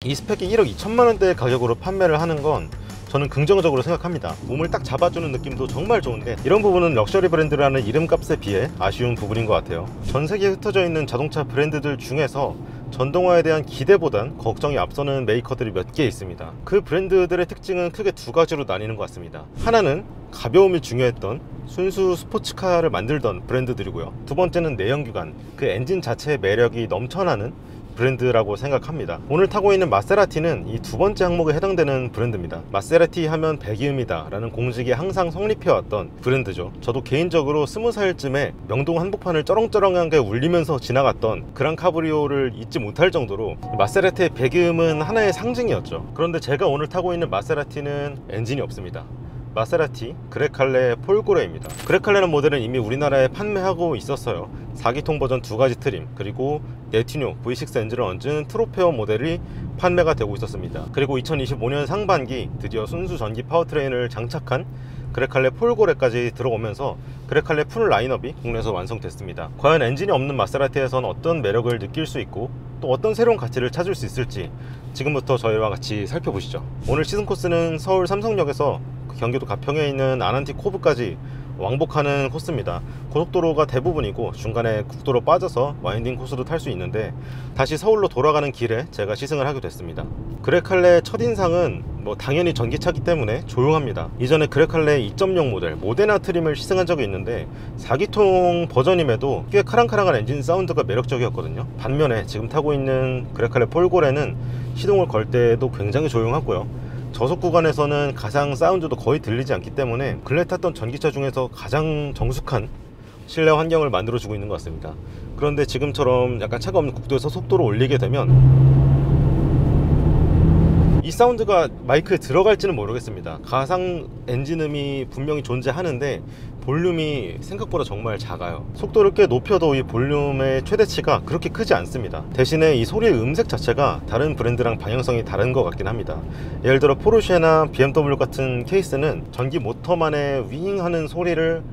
이 스펙이 1억 2천만원대 가격으로 판매를 하는 건 저는 긍정적으로 생각합니다. 몸을 딱 잡아주는 느낌도 정말 좋은데, 이런 부분은 럭셔리 브랜드라는 이름값에 비해 아쉬운 부분인 것 같아요. 전 세계에 흩어져 있는 자동차 브랜드들 중에서 전동화에 대한 기대보단 걱정이 앞서는 메이커들이 몇 개 있습니다. 그 브랜드들의 특징은 크게 두 가지로 나뉘는 것 같습니다. 하나는 가벼움이 중요했던 순수 스포츠카를 만들던 브랜드들이고요. 두 번째는 내연기관, 그 엔진 자체의 매력이 넘쳐나는 브랜드라고 생각합니다. 오늘 타고 있는 마세라티는 이 두 번째 항목에 해당되는 브랜드입니다. 마세라티 하면 배기음이다 라는 공식이 항상 성립해왔던 브랜드죠. 저도 개인적으로 20살쯤에 명동 한복판을 쩌렁쩌렁하게 울리면서 지나갔던 그랑 카브리오를 잊지 못할 정도로 마세라티의 배기음은 하나의 상징이었죠. 그런데 제가 오늘 타고 있는 마세라티는 엔진이 없습니다. 마세라티 그레칼레 폴고레입니다. 그레칼레라는 모델은 이미 우리나라에 판매하고 있었어요. 4기통 버전 2가지 트림, 그리고 네티뇨 V6 엔진을 얹은 트로페어 모델이 판매가 되고 있었습니다. 그리고 2025년 상반기 드디어 순수 전기 파워트레인을 장착한 그레칼레 폴고레까지 들어오면서 그레칼레 풀 라인업이 국내에서 완성됐습니다. 과연 엔진이 없는 마세라티에서는 어떤 매력을 느낄 수 있고 또 어떤 새로운 가치를 찾을 수 있을지 지금부터 저희와 같이 살펴보시죠. 오늘 시즌 코스는 서울 삼성역에서 경기도 가평에 있는 아난티 코브까지 왕복하는 코스입니다. 고속도로가 대부분이고 중간에 국도로 빠져서 와인딩 코스도 탈 수 있는데, 다시 서울로 돌아가는 길에 제가 시승을 하게 됐습니다. 그레칼레 첫인상은 당연히 전기차기 때문에 조용합니다. 이전에 그레칼레 2.0 모델 모데나 트림을 시승한 적이 있는데 4기통 버전임에도 꽤 카랑카랑한 엔진 사운드가 매력적이었거든요. 반면에 지금 타고 있는 그레칼레 폴고레는 시동을 걸 때도 굉장히 조용하고요. 저속 구간에서는 가상 사운드도 거의 들리지 않기 때문에 근래 탔던 전기차 중에서 가장 정숙한 실내 환경을 만들어주고 있는 것 같습니다. 그런데 지금처럼 약간 차가 없는 국도에서 속도를 올리게 되면 이 사운드가 마이크에 들어갈지는 모르겠습니다. 가상 엔진음이 분명히 존재하는데 볼륨이 생각보다 정말 작아요. 속도를 꽤 높여도 이 볼륨의 최대치가 그렇게 크지 않습니다. 대신에 이 소리의 음색 자체가 다른 브랜드랑 방향성이 다른 것 같긴 합니다. 예를 들어 포르쉐나 BMW 같은 케이스는 전기 모터만의 윙 하는 소리를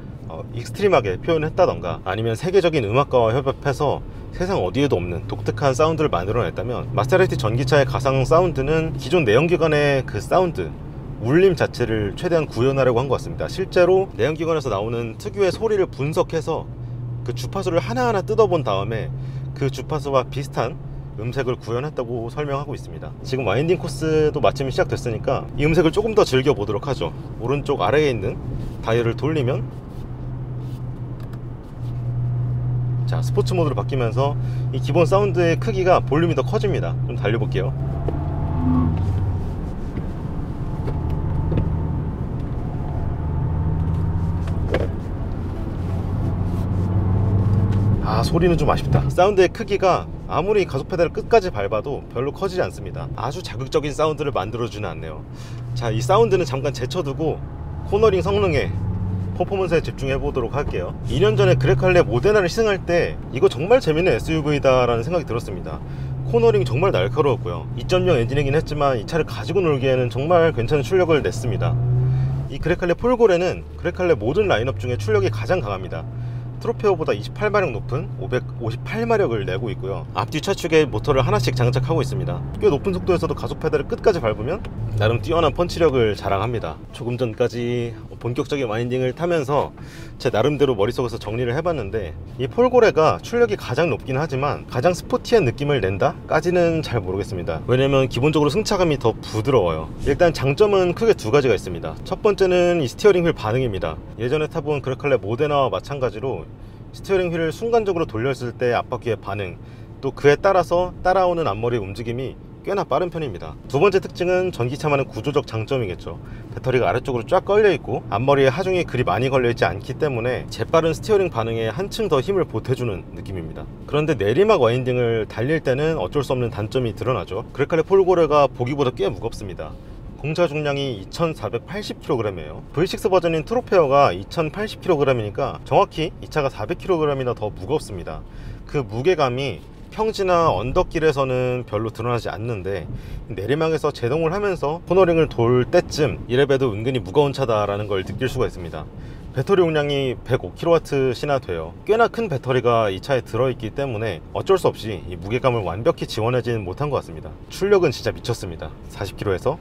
익스트림하게 표현했다던가, 아니면 세계적인 음악가와 협업해서 세상 어디에도 없는 독특한 사운드를 만들어냈다면, 마세라티 전기차의 가상 사운드는 기존 내연기관의 그 사운드, 울림 자체를 최대한 구현하려고 한 것 같습니다. 실제로 내연기관에서 나오는 특유의 소리를 분석해서 그 주파수를 하나하나 뜯어본 다음에 그 주파수와 비슷한 음색을 구현했다고 설명하고 있습니다. 지금 와인딩 코스도 마침 시작됐으니까 이 음색을 조금 더 즐겨보도록 하죠. 오른쪽 아래에 있는 다이얼을 돌리면 자, 스포츠 모드로 바뀌면서 이 기본 사운드의 크기가 볼륨이 더 커집니다. 좀 달려볼게요. 소리는 좀 아쉽다. 사운드의 크기가 아무리 가속 페달을 끝까지 밟아도 별로 커지지 않습니다. 아주 자극적인 사운드를 만들어주는 않네요. 자, 이 사운드는 잠깐 제쳐두고 코너링 성능에, 퍼포먼스에 집중해 보도록 할게요. 2년 전에 그레칼레 모데나를 시승할 때 이거 정말 재밌는 SUV다 라는 생각이 들었습니다. 코너링이 정말 날카로웠고요. 2.0 엔진이긴 했지만 이 차를 가지고 놀기에는 정말 괜찮은 출력을 냈습니다. 이 그레칼레 폴고레는 그레칼레 모든 라인업 중에 출력이 가장 강합니다. 트로페어보다 28마력 높은 558마력을 내고 있고요. 앞뒤 차축에 모터를 하나씩 장착하고 있습니다. 꽤 높은 속도에서도 가속 페달을 끝까지 밟으면 나름 뛰어난 펀치력을 자랑합니다. 조금 전까지 본격적인 와인딩을 타면서 제 나름대로 머릿속에서 정리를 해봤는데, 이 폴고레가 출력이 가장 높긴 하지만 가장 스포티한 느낌을 낸다? 까지는 잘 모르겠습니다. 왜냐면 기본적으로 승차감이 더 부드러워요. 일단 장점은 크게 두 가지가 있습니다. 첫 번째는 이 스티어링 휠 반응입니다. 예전에 타본 그레칼레 모데나와 마찬가지로 스티어링 휠을 순간적으로 돌렸을 때 앞바퀴의 반응, 또 그에 따라서 따라오는 앞머리의 움직임이 꽤나 빠른 편입니다. 두 번째 특징은 전기차만의 구조적 장점이겠죠. 배터리가 아래쪽으로 쫙 걸려있고 앞머리에 하중이 그리 많이 걸려있지 않기 때문에 재빠른 스티어링 반응에 한층 더 힘을 보태주는 느낌입니다. 그런데 내리막 와인딩을 달릴 때는 어쩔 수 없는 단점이 드러나죠. 그레칼레 폴고레가 보기보다 꽤 무겁습니다. 공차 중량이 2480kg이에요 V6 버전인 트로페어가 2080kg이니까 정확히 이 차가 400kg이나 더 무겁습니다. 그 무게감이 평지나 언덕길에서는 별로 드러나지 않는데 내리막에서 제동을 하면서 코너링을 돌 때쯤 이래봬도 은근히 무거운 차다라는 걸 느낄 수가 있습니다. 배터리 용량이 105kWh나 돼요. 꽤나 큰 배터리가 이 차에 들어있기 때문에 어쩔 수 없이 이 무게감을 완벽히 지원하지는 못한 것 같습니다. 출력은 진짜 미쳤습니다. 40km에서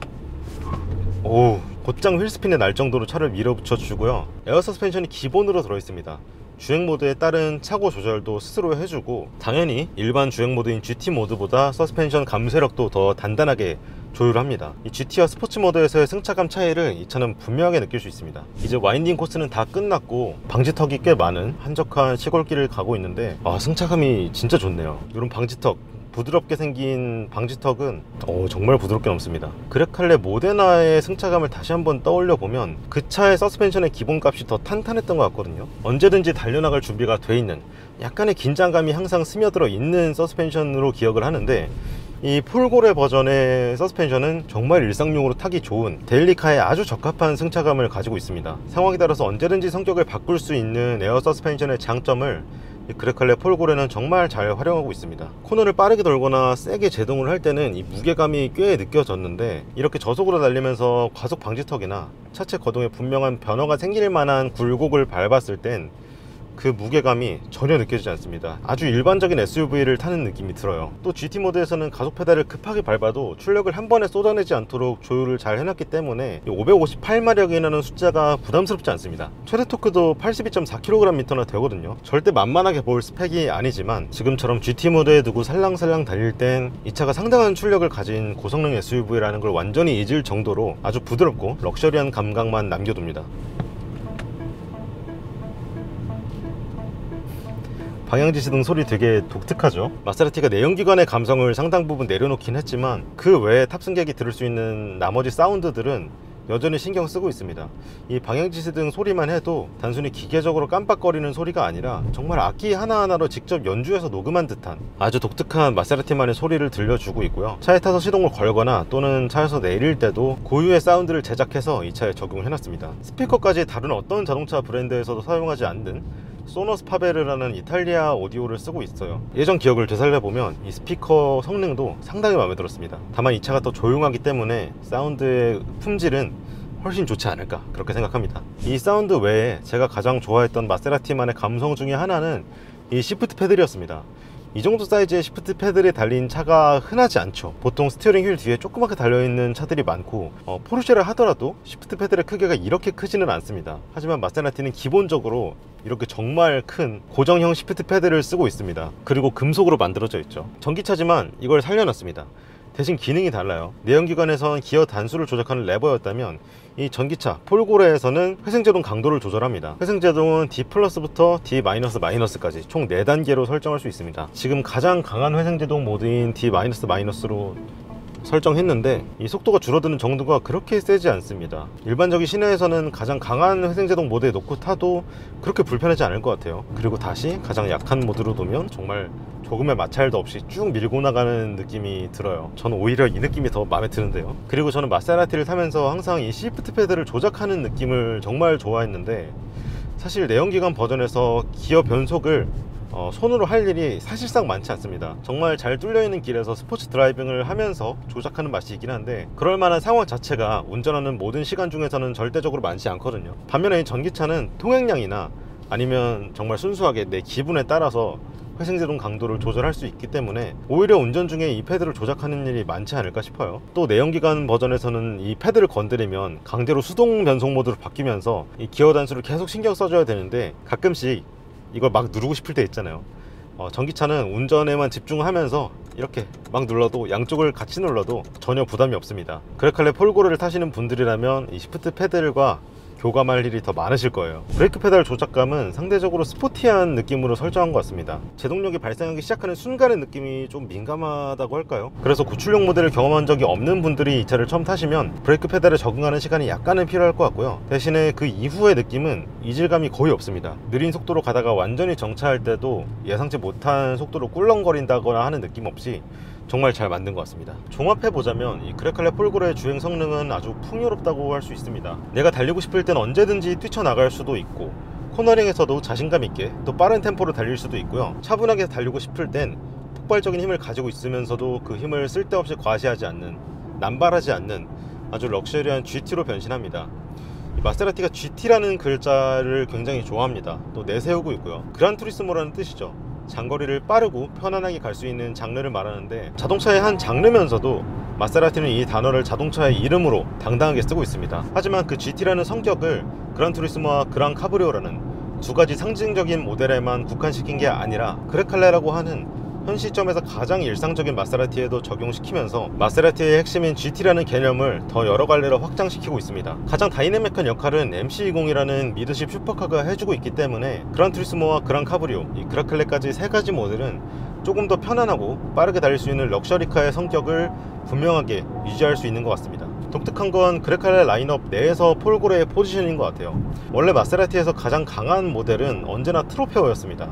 오, 곧장 휠스핀에 날 정도로 차를 밀어붙여 주고요. 에어 서스펜션이 기본으로 들어있습니다. 주행 모드에 따른 차고 조절도 스스로 해주고, 당연히 일반 주행 모드인 GT 모드보다 서스펜션 감쇄력도 더 단단하게 조율합니다. 이 GT와 스포츠 모드에서의 승차감 차이를 이 차는 분명하게 느낄 수 있습니다. 이제 와인딩 코스는 다 끝났고 방지턱이 꽤 많은 한적한 시골길을 가고 있는데, 승차감이 진짜 좋네요. 이런 방지턱, 부드럽게 생긴 방지턱은 정말 부드럽게 넘습니다. 그레칼레 모데나의 승차감을 다시 한번 떠올려 보면 그 차의 서스펜션의 기본값이 더 탄탄했던 것 같거든요. 언제든지 달려나갈 준비가 돼 있는, 약간의 긴장감이 항상 스며들어 있는 서스펜션으로 기억을 하는데, 이 폴고레 버전의 서스펜션은 정말 일상용으로 타기 좋은 데일리카에 아주 적합한 승차감을 가지고 있습니다. 상황에 따라서 언제든지 성격을 바꿀 수 있는 에어 서스펜션의 장점을 이 그레칼레 폴고레는 정말 잘 활용하고 있습니다. 코너를 빠르게 돌거나 세게 제동을 할 때는 이 무게감이 꽤 느껴졌는데, 이렇게 저속으로 달리면서 과속 방지턱이나 차체 거동에 분명한 변화가 생길 만한 굴곡을 밟았을 땐 그 무게감이 전혀 느껴지지 않습니다. 아주 일반적인 SUV를 타는 느낌이 들어요. 또 GT 모드에서는 가속 페달을 급하게 밟아도 출력을 한 번에 쏟아내지 않도록 조율을 잘 해놨기 때문에 558마력이라는 숫자가 부담스럽지 않습니다. 최대 토크도 82.4kgm나 되거든요. 절대 만만하게 볼 스펙이 아니지만 지금처럼 GT 모드에 두고 살랑살랑 달릴 땐 이 차가 상당한 출력을 가진 고성능 SUV라는 걸 완전히 잊을 정도로 아주 부드럽고 럭셔리한 감각만 남겨둡니다. 방향지시등 소리 되게 독특하죠. 마세라티가 내연기관의 감성을 상당 부분 내려놓긴 했지만 그 외에 탑승객이 들을 수 있는 나머지 사운드들은 여전히 신경 쓰고 있습니다. 이 방향지시등 소리만 해도 단순히 기계적으로 깜빡거리는 소리가 아니라 정말 악기 하나하나로 직접 연주해서 녹음한 듯한 아주 독특한 마세라티만의 소리를 들려주고 있고요. 차에 타서 시동을 걸거나 또는 차에서 내릴 때도 고유의 사운드를 제작해서 이 차에 적용을 해놨습니다. 스피커까지 다른 어떤 자동차 브랜드에서도 사용하지 않는 소너스 파베르라는 이탈리아 오디오를 쓰고 있어요. 예전 기억을 되살려보면 이 스피커 성능도 상당히 마음에 들었습니다. 다만 이 차가 더 조용하기 때문에 사운드의 품질은 훨씬 좋지 않을까, 그렇게 생각합니다. 이 사운드 외에 제가 가장 좋아했던 마세라티만의 감성 중에 하나는 이 시프트 패들이었습니다. 이 정도 사이즈의 시프트 패들이 달린 차가 흔하지 않죠. 보통 스티어링 휠 뒤에 조그맣게 달려있는 차들이 많고, 포르쉐를 하더라도 시프트 패들의 크기가 이렇게 크지는 않습니다. 하지만 마세라티는 기본적으로 이렇게 정말 큰 고정형 시프트 패드를 쓰고 있습니다. 그리고 금속으로 만들어져 있죠. 전기차지만 이걸 살려놨습니다. 대신 기능이 달라요. 내연기관에선 기어 단수를 조작하는 레버였다면 이 전기차 폴고레에서는 회생제동 강도를 조절합니다. 회생제동은 D+부터 D-까지 총 4단계로 설정할 수 있습니다. 지금 가장 강한 회생제동 모드인 D-로 설정했는데 이 속도가 줄어드는 정도가 그렇게 세지 않습니다. 일반적인 시내에서는 가장 강한 회생제동 모드에 놓고 타도 그렇게 불편하지 않을 것 같아요. 그리고 다시 가장 약한 모드로 놓으면 정말 조금의 마찰도 없이 쭉 밀고 나가는 느낌이 들어요. 저는 오히려 이 느낌이 더 마음에 드는데요. 그리고 저는 마세라티를 타면서 항상 이 시프트 패드를 조작하는 느낌을 정말 좋아했는데, 사실 내연기관 버전에서 기어 변속을 손으로 할 일이 사실상 많지 않습니다. 정말 잘 뚫려있는 길에서 스포츠 드라이빙을 하면서 조작하는 맛이 있긴 한데, 그럴 만한 상황 자체가 운전하는 모든 시간 중에서는 절대적으로 많지 않거든요. 반면에 이 전기차는 통행량이나 아니면 정말 순수하게 내 기분에 따라서 회생제동 강도를 조절할 수 있기 때문에 오히려 운전 중에 이 패드를 조작하는 일이 많지 않을까 싶어요. 또 내연기관 버전에서는 이 패드를 건드리면 강제로 수동 변속 모드로 바뀌면서 이 기어 단수를 계속 신경 써줘야 되는데, 가끔씩 이걸 막 누르고 싶을 때 있잖아요. 전기차는 운전에만 집중하면서 이렇게 막 눌러도, 양쪽을 같이 눌러도 전혀 부담이 없습니다. 그레칼레 폴고레를 타시는 분들이라면 이 시프트 패들과 교감할 일이 더 많으실 거예요. 브레이크 페달 조작감은 상대적으로 스포티한 느낌으로 설정한 것 같습니다. 제동력이 발생하기 시작하는 순간의 느낌이 좀 민감하다고 할까요? 그래서 고출력 모델을 경험한 적이 없는 분들이 이 차를 처음 타시면 브레이크 페달에 적응하는 시간이 약간은 필요할 것 같고요. 대신에 그 이후의 느낌은 이질감이 거의 없습니다. 느린 속도로 가다가 완전히 정차할 때도 예상치 못한 속도로 꿀렁거린다거나 하는 느낌 없이 정말 잘 만든 것 같습니다. 종합해보자면 이 그레칼레 폴고레의 주행 성능은 아주 풍요롭다고 할 수 있습니다. 내가 달리고 싶을 땐 언제든지 뛰쳐나갈 수도 있고, 코너링에서도 자신감 있게 또 빠른 템포로 달릴 수도 있고요. 차분하게 달리고 싶을 땐 폭발적인 힘을 가지고 있으면서도 그 힘을 쓸데없이 과시하지 않는, 남발하지 않는 아주 럭셔리한 GT로 변신합니다. 이 마세라티가 GT라는 글자를 굉장히 좋아합니다. 또 내세우고 있고요. 그란투리스모라는 뜻이죠. 장거리를 빠르고 편안하게 갈 수 있는 장르를 말하는데, 자동차의 한 장르면서도 마세라티는 이 단어를 자동차의 이름으로 당당하게 쓰고 있습니다. 하지만 그 GT라는 성격을 그란투리스모와 그랑 카브리오라는 두 가지 상징적인 모델에만 국한시킨 게 아니라 그레칼레라고 하는 현 시점에서 가장 일상적인 마세라티에도 적용시키면서 마세라티의 핵심인 GT라는 개념을 더 여러 갈래로 확장시키고 있습니다. 가장 다이내믹한 역할은 MC20이라는 미드십 슈퍼카가 해주고 있기 때문에 그란투리스모와 그랑 카브리오, 이 그라클레까지 세 가지 모델은 조금 더 편안하고 빠르게 달릴 수 있는 럭셔리카의 성격을 분명하게 유지할 수 있는 것 같습니다. 독특한 건 그레칼레 라인업 내에서 폴고레의 포지션인 것 같아요. 원래 마세라티에서 가장 강한 모델은 언제나 트로페오였습니다.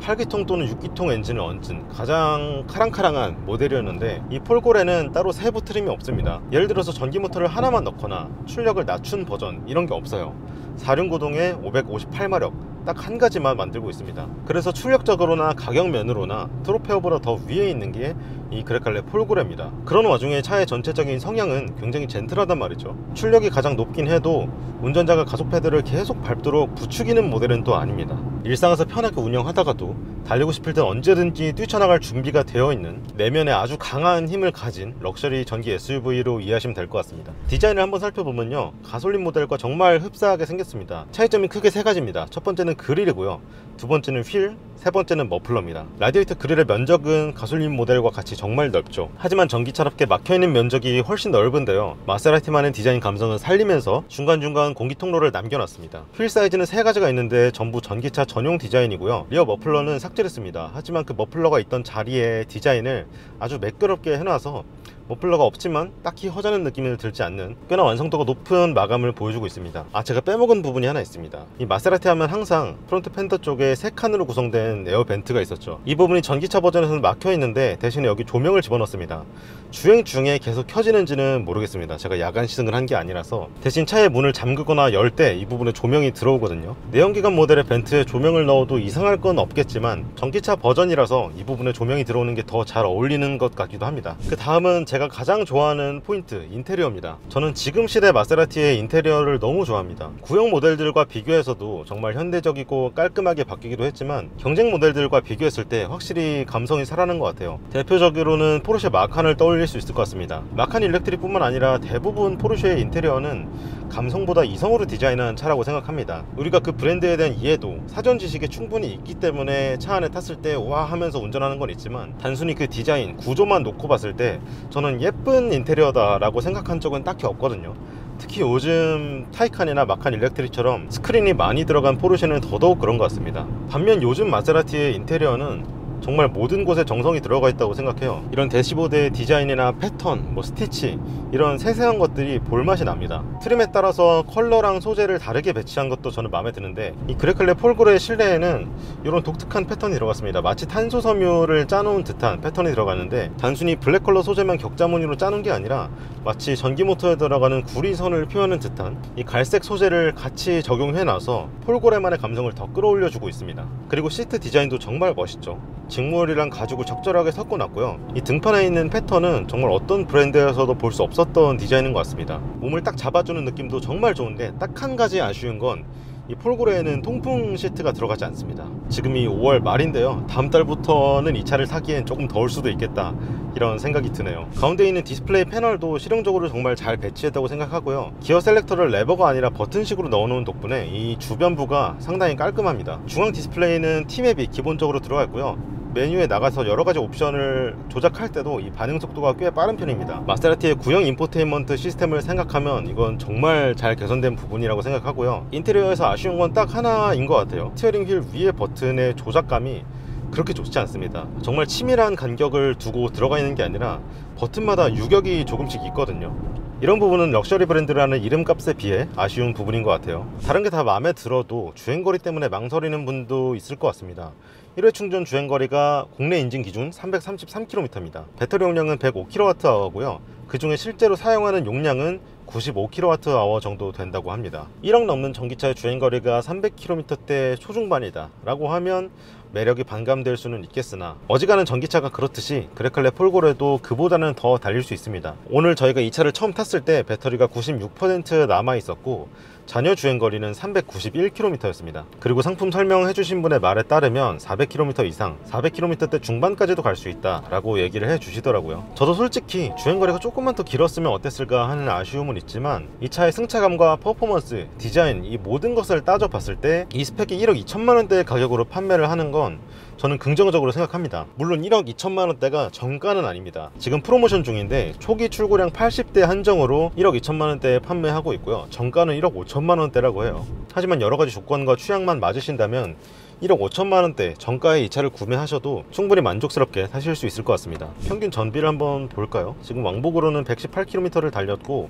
8기통 또는 6기통 엔진을 얹은 가장 카랑카랑한 모델이었는데, 이 폴고레는 따로 세부 트림이 없습니다. 예를 들어서 전기 모터를 하나만 넣거나 출력을 낮춘 버전 이런 게 없어요. 4륜구동에 558마력 딱 한 가지만 만들고 있습니다. 그래서 출력적으로나 가격면으로나 트로페오보다 더 위에 있는 게 이 그레칼레 폴고레입니다. 그런 와중에 차의 전체적인 성향은 굉장히 젠틀하단 말이죠. 출력이 가장 높긴 해도 운전자가 가속 페달을 계속 밟도록 부추기는 모델은 또 아닙니다. 일상에서 편하게 운영하다가도 달리고 싶을 땐 언제든지 뛰쳐나갈 준비가 되어 있는 내면에 아주 강한 힘을 가진 럭셔리 전기 SUV로 이해하시면 될 것 같습니다. 디자인을 한번 살펴보면요, 가솔린 모델과 정말 흡사하게 생겼습니다. 차이점이 크게 세 가지입니다. 첫 번째는 그릴이고요, 두 번째는 휠, 세 번째는 머플러입니다. 라디에이터 그릴의 면적은 가솔린 모델과 같이 정말 넓죠. 하지만 전기차답게 막혀있는 면적이 훨씬 넓은데요, 마세라티만의 디자인 감성을 살리면서 중간중간 공기 통로를 남겨놨습니다. 휠 사이즈는 세 가지가 있는데 전부 전기차 전용 디자인이고요. 리어 머플러는 삭제를 했습니다. 하지만 그 머플러가 있던 자리에 디자인을 아주 매끄럽게 해놔서 머플러가 없지만 딱히 허전한 느낌이 들지 않는 꽤나 완성도가 높은 마감을 보여주고 있습니다. 제가 빼먹은 부분이 하나 있습니다. 이 마세라티 하면 항상 프론트 펜더 쪽에 세 칸으로 구성된 에어 벤트가 있었죠. 이 부분이 전기차 버전에서는 막혀 있는데 대신에 여기 조명을 집어넣습니다. 주행 중에 계속 켜지는지는 모르겠습니다. 제가 야간 시승을 한 게 아니라서. 대신 차의 문을 잠그거나 열 때 이 부분에 조명이 들어오거든요. 내연기관 모델의 벤트에 조명을 넣어도 이상할 건 없겠지만 전기차 버전이라서 이 부분에 조명이 들어오는 게 더 잘 어울리는 것 같기도 합니다. 그 다음은 제가 가장 좋아하는 포인트, 인테리어입니다. 저는 지금 시대 마세라티의 인테리어를 너무 좋아합니다. 구형 모델들과 비교해서도 정말 현대적이고 깔끔하게 바뀌기도 했지만 경쟁 모델들과 비교했을 때 확실히 감성이 살아난 것 같아요. 대표적으로는 포르쉐 마칸을 떠올릴 수 있을 것 같습니다. 마칸 일렉트릭 뿐만 아니라 대부분 포르쉐의 인테리어는 감성보다 이성으로 디자인한 차라고 생각합니다. 우리가 그 브랜드에 대한 이해도, 사전 지식이 충분히 있기 때문에 차 안에 탔을 때 와 하면서 운전하는 건 있지만, 단순히 그 디자인, 구조만 놓고 봤을 때 저는 예쁜 인테리어다 라고 생각한 적은 딱히 없거든요. 특히 요즘 타이칸이나 마칸 일렉트릭처럼 스크린이 많이 들어간 포르쉐는 더더욱 그런 것 같습니다. 반면 요즘 마세라티의 인테리어는 정말 모든 곳에 정성이 들어가 있다고 생각해요. 이런 대시보드의 디자인이나 패턴, 스티치, 이런 세세한 것들이 볼맛이 납니다. 트림에 따라서 컬러랑 소재를 다르게 배치한 것도 저는 마음에 드는데, 이 그레칼레 폴고레 실내에는 이런 독특한 패턴이 들어갔습니다. 마치 탄소 섬유를 짜놓은 듯한 패턴이 들어가는데, 단순히 블랙 컬러 소재만 격자 무늬로 짜놓은 게 아니라 마치 전기 모터에 들어가는 구리선을 표현한 듯한 이 갈색 소재를 같이 적용해놔서 폴고레만의 감성을 더 끌어올려주고 있습니다. 그리고 시트 디자인도 정말 멋있죠. 직물이랑 가죽을 적절하게 섞어놨고요. 이 등판에 있는 패턴은 정말 어떤 브랜드에서도 볼 수 없었던 디자인인 것 같습니다. 몸을 딱 잡아주는 느낌도 정말 좋은데, 딱 한 가지 아쉬운 건 이 폴고레에는 통풍 시트가 들어가지 않습니다. 지금이 5월 말인데요, 다음 달부터는 이 차를 타기엔 조금 더울 수도 있겠다, 이런 생각이 드네요. 가운데 있는 디스플레이 패널도 실용적으로 정말 잘 배치했다고 생각하고요. 기어 셀렉터를 레버가 아니라 버튼식으로 넣어놓은 덕분에 이 주변부가 상당히 깔끔합니다. 중앙 디스플레이는 T맵이 기본적으로 들어가 있고요. 메뉴에 나가서 여러가지 옵션을 조작할 때도 이 반응 속도가 꽤 빠른 편입니다. 마세라티의 구형 인포테인먼트 시스템을 생각하면 이건 정말 잘 개선된 부분이라고 생각하고요. 인테리어에서 아쉬운 건 딱 하나인 것 같아요. 스티어링 휠 위의 버튼의 조작감이 그렇게 좋지 않습니다. 정말 치밀한 간격을 두고 들어가 있는 게 아니라 버튼마다 유격이 조금씩 있거든요. 이런 부분은 럭셔리 브랜드라는 이름값에 비해 아쉬운 부분인 것 같아요. 다른 게 다 마음에 들어도 주행거리 때문에 망설이는 분도 있을 것 같습니다. 1회 충전 주행거리가 국내 인증 기준 333km입니다. 배터리 용량은 105kWh고요. 그 중에 실제로 사용하는 용량은 95kWh 정도 된다고 합니다. 1억 넘는 전기차의 주행거리가 300km대 초중반이다 라고 하면 매력이 반감될 수는 있겠으나 어지간한 전기차가 그렇듯이 그레칼레 폴고레도 그보다는 더 달릴 수 있습니다. 오늘 저희가 이 차를 처음 탔을 때 배터리가 96% 남아 있었고 잔여 주행거리는 391km였습니다. 그리고 상품 설명해 주신 분의 말에 따르면 400km 이상, 400km대 중반까지도 갈 수 있다 라고 얘기를 해 주시더라고요. 저도 솔직히 주행거리가 조금만 더 길었으면 어땠을까 하는 아쉬움은 있지만 이 차의 승차감과 퍼포먼스, 디자인, 이 모든 것을 따져 봤을 때 이 스펙이 1억 2천만 원대의 가격으로 판매를 하는 건 저는 긍정적으로 생각합니다. 물론 1억 2천만 원대가 정가는 아닙니다. 지금 프로모션 중인데 초기 출고량 80대 한정으로 1억 2천만 원대에 판매하고 있고요. 정가는 1억 5천만 원대라고 해요. 하지만 여러가지 조건과 취향만 맞으신다면 1억 5천만 원대 정가에 이 차를 구매하셔도 충분히 만족스럽게 사실 수 있을 것 같습니다. 평균 전비를 한번 볼까요? 지금 왕복으로는 118km를 달렸고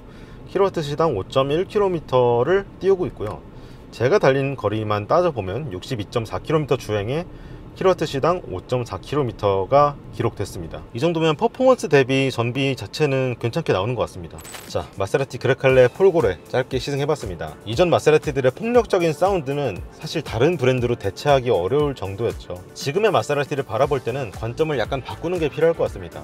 킬로와트시당 5.1km를 띄우고 있고요. 제가 달린 거리만 따져보면 62.4km 주행에 킬로와트시당 5.4km가 기록됐습니다. 이 정도면 퍼포먼스 대비 전비 자체는 괜찮게 나오는 것 같습니다. 자, 마세라티 그레칼레 폴고레 짧게 시승해봤습니다. 이전 마세라티들의 폭력적인 사운드는 사실 다른 브랜드로 대체하기 어려울 정도였죠. 지금의 마세라티를 바라볼 때는 관점을 약간 바꾸는 게 필요할 것 같습니다.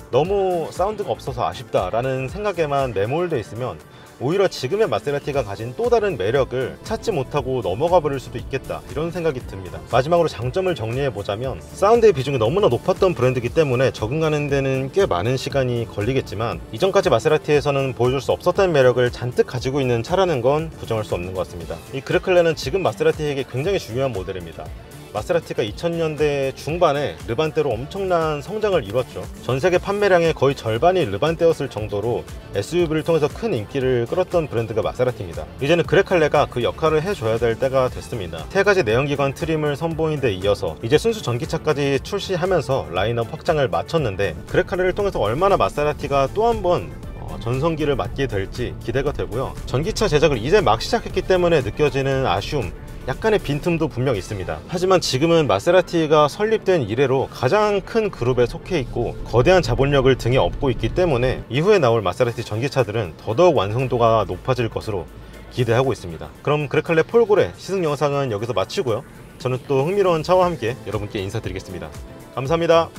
너무 사운드가 없어서 아쉽다라는 생각에만 매몰되어 있으면 오히려 지금의 마세라티가 가진 또 다른 매력을 찾지 못하고 넘어가 버릴 수도 있겠다, 이런 생각이 듭니다. 마지막으로 장점을 정리해보자면 사운드의 비중이 너무나 높았던 브랜드이기 때문에 적응하는 데는 꽤 많은 시간이 걸리겠지만 이전까지 마세라티에서는 보여줄 수 없었던 매력을 잔뜩 가지고 있는 차라는 건 부정할 수 없는 것 같습니다. 이 그레칼레는 지금 마세라티에게 굉장히 중요한 모델입니다. 마세라티가 2000년대 중반에 르반떼로 엄청난 성장을 이뤘죠. 전세계 판매량의 거의 절반이 르반떼였을 정도로 SUV를 통해서 큰 인기를 끌었던 브랜드가 마세라티입니다. 이제는 그레칼레가 그 역할을 해줘야 될 때가 됐습니다. 3가지 내연기관 트림을 선보인 데 이어서 이제 순수 전기차까지 출시하면서 라인업 확장을 마쳤는데 그레칼레를 통해서 얼마나 마세라티가 또 한 번 전성기를 맞게 될지 기대가 되고요. 전기차 제작을 이제 막 시작했기 때문에 느껴지는 아쉬움, 약간의 빈틈도 분명 있습니다. 하지만 지금은 마세라티가 설립된 이래로 가장 큰 그룹에 속해 있고 거대한 자본력을 등에 업고 있기 때문에 이후에 나올 마세라티 전기차들은 더더욱 완성도가 높아질 것으로 기대하고 있습니다. 그럼 그레칼레 폴고레 시승 영상은 여기서 마치고요. 저는 또 흥미로운 차와 함께 여러분께 인사드리겠습니다. 감사합니다.